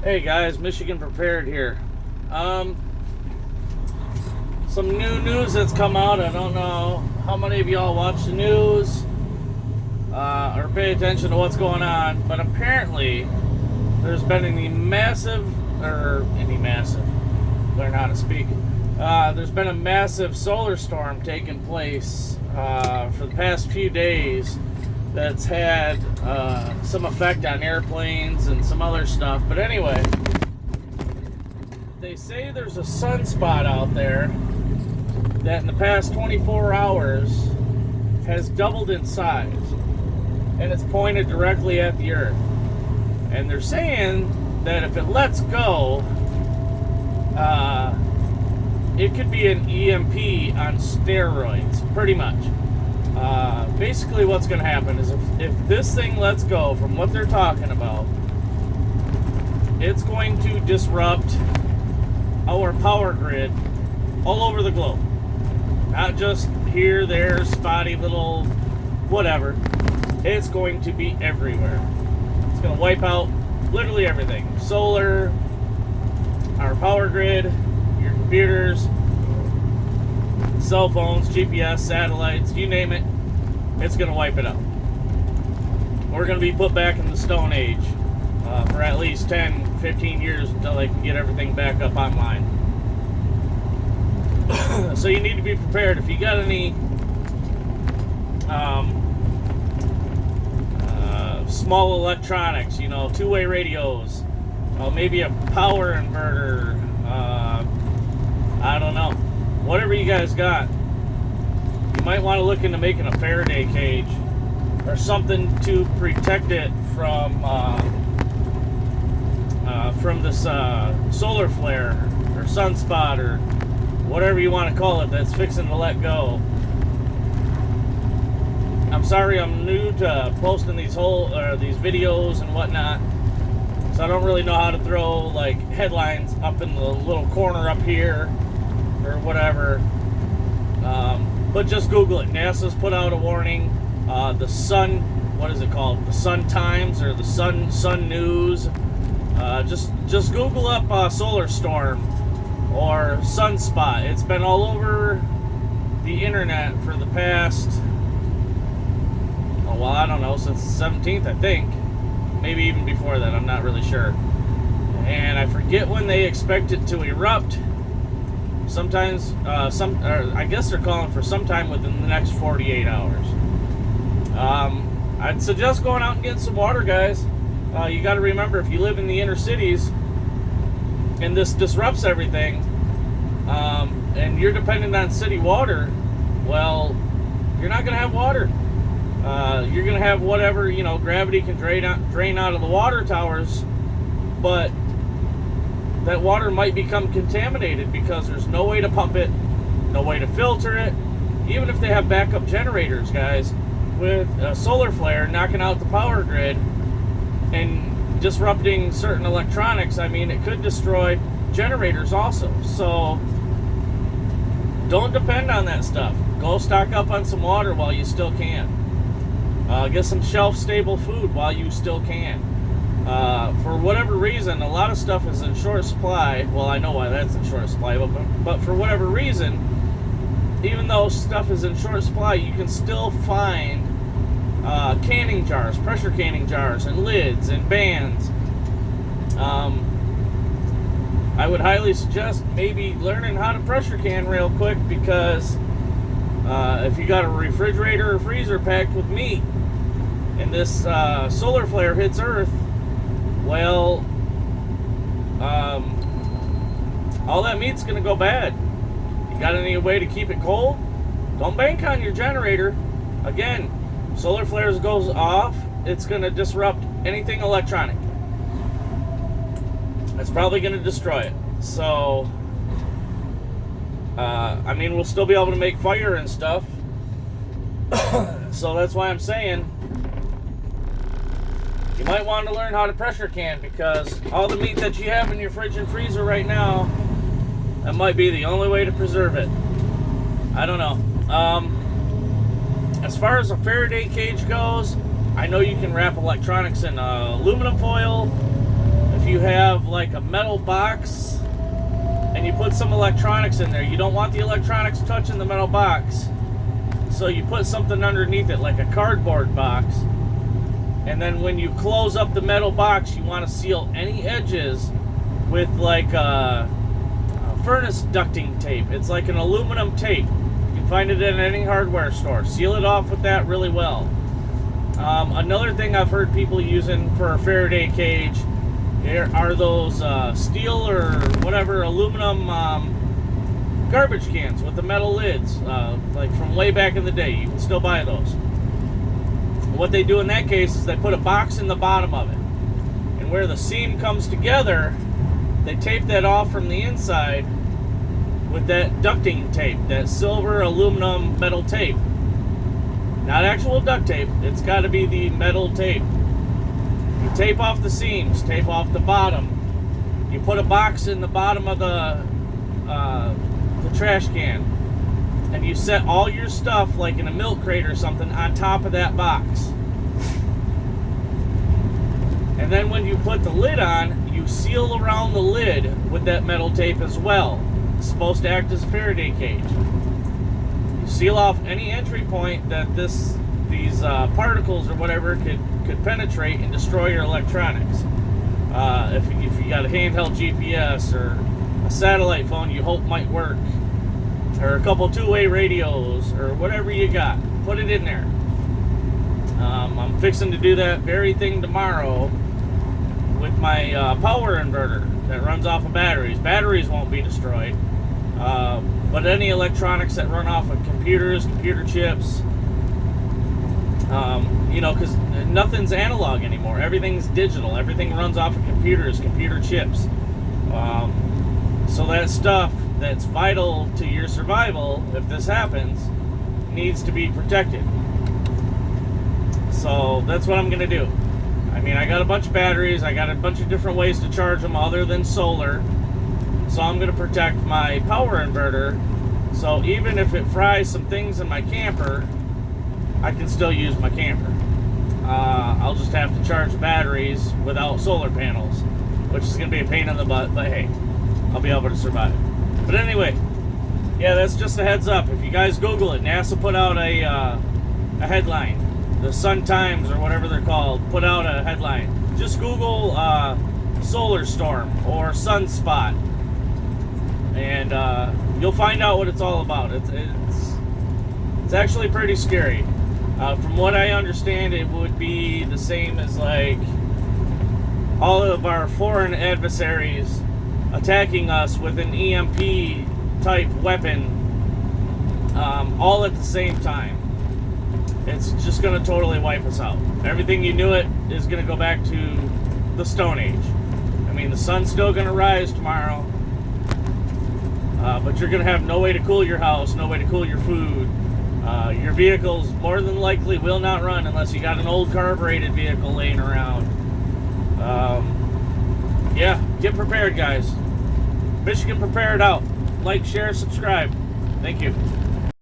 Hey guys, Michigan Prepared here. Some new news that's come out. I don't know how many of y'all watch the news or pay attention to what's going on, but apparently there's been learn how to speak. There's been a massive solar storm taking place for the past few days that's had some effect on airplanes and some other stuff. But anyway, they say there's a sunspot out there that in the past 24 hours has doubled in size, and it's pointed directly at the Earth. And they're saying that if it lets go, it could be an EMP on steroids, pretty much. Basically what's going to happen is if this thing lets go, from what they're talking about, it's going to disrupt our power grid all over the globe. Not just here, there, spotty little whatever. It's going to be everywhere. It's going to wipe out literally everything. Solar, our power grid, your computers, cell phones, GPS, satellites, you name it, it's going to wipe it out. We're going to be put back in the Stone Age for at least 10, 15 years until they can get everything back up online. So you need to be prepared. If you got any small electronics, two-way radios, maybe a power inverter, I don't know, whatever you guys got, you might want to look into making a Faraday cage or something to protect it from this solar flare or sunspot or whatever you want to call it that's fixing to let go. I'm sorry, I'm new to posting these videos and whatnot, so I don't really know how to throw like headlines up in the little corner up here or whatever. But just Google it. NASA's put out a warning. The Sun, what is it called? The Sun Times or the Sun News. Just Google up solar storm or sunspot. It's been all over the internet for the past, I don't know, since the 17th, I think. Maybe even before that, I'm not really sure. And I forget when they expect it to erupt. Sometimes, I guess they're calling for sometime within the next 48 hours. I'd suggest going out and getting some water, guys. You got to remember, if you live in the inner cities and this disrupts everything, and you're dependent on city water, well, you're not going to have water. You're going to have whatever, gravity can drain out of the water towers, but that water might become contaminated because there's no way to pump it, no way to filter it. Even if they have backup generators, guys, with a solar flare knocking out the power grid and disrupting certain electronics, I mean, it could destroy generators also. So don't depend on that stuff. Go stock up on some water while you still can. Get some shelf-stable food while you still can. For whatever reason, a lot of stuff is in short supply. Well, I know why that's in short supply, but for whatever reason, even though stuff is in short supply, you can still find canning jars, pressure canning jars, and lids and bands. I would highly suggest maybe learning how to pressure can real quick, because if you got a refrigerator or freezer packed with meat and this solar flare hits Earth, well, all that meat's going to go bad. You got any way to keep it cold? Don't bank on your generator. Again, solar flares goes off, it's going to disrupt anything electronic. It's probably going to destroy it. So, I mean, we'll still be able to make fire and stuff. So that's why I'm saying you might want to learn how to pressure can, because all the meat that you have in your fridge and freezer right now, that might be the only way to preserve it. I don't know. As far as a Faraday cage goes, I know you can wrap electronics in aluminum foil. If you have like a metal box and you put some electronics in there. You don't want the electronics touching the metal box, so you put something underneath it, like a cardboard box. And then when you close up the metal box, you want to seal any edges with like a furnace ducting tape. It's like an aluminum tape. You can find it in any hardware store. Seal it off with that really well. Another thing I've heard people using for a Faraday cage are those steel or whatever aluminum garbage cans with the metal lids, like from way back in the day. You can still buy those. What they do in that case is they put a box in the bottom of it, and where the seam comes together, they tape that off from the inside with that ducting tape, that silver aluminum metal tape. Not actual duct tape, it's got to be the metal tape. You tape off the seams, tape off the bottom. You put a box in the bottom of the trash can, and you set all your stuff, like in a milk crate or something, on top of that box. And then when you put the lid on, you seal around the lid with that metal tape as well. It's supposed to act as a Faraday cage. You seal off any entry point that these particles or whatever could penetrate and destroy your electronics. If you got a handheld GPS or a satellite phone you hope might work, or a couple two-way radios, or whatever you got, put it in there. I'm fixing to do that very thing tomorrow with my power inverter that runs off of batteries. Batteries won't be destroyed, but any electronics that run off of computers, computer chips, because nothing's analog anymore. Everything's digital. Everything runs off of computers, computer chips. So that stuff that's vital to your survival, if this happens, needs to be protected. So that's what I'm going to do. I mean, I got a bunch of batteries. I got a bunch of different ways to charge them other than solar. So I'm going to protect my power inverter. So even if it fries some things in my camper, I can still use my camper. I'll just have to charge batteries without solar panels, which is going to be a pain in the butt, but hey, I'll be able to survive. But anyway, yeah, that's just a heads up. If you guys Google it, NASA put out a headline. The Sun Times, or whatever they're called, put out a headline. Just Google solar storm or sunspot, and you'll find out what it's all about. It's actually pretty scary. From what I understand, it would be the same as like all of our foreign adversaries attacking us with an EMP type weapon, all at the same time. It's just going to totally wipe us out. Everything you knew it is going to go back to the Stone Age. I mean, the sun's still going to rise tomorrow, but you're going to have no way to cool your house, no way to cool your food. Your vehicles more than likely will not run unless you got an old carbureted vehicle laying around. Yeah, get prepared, guys. Michigan Prepared out. Like, share, subscribe. Thank you.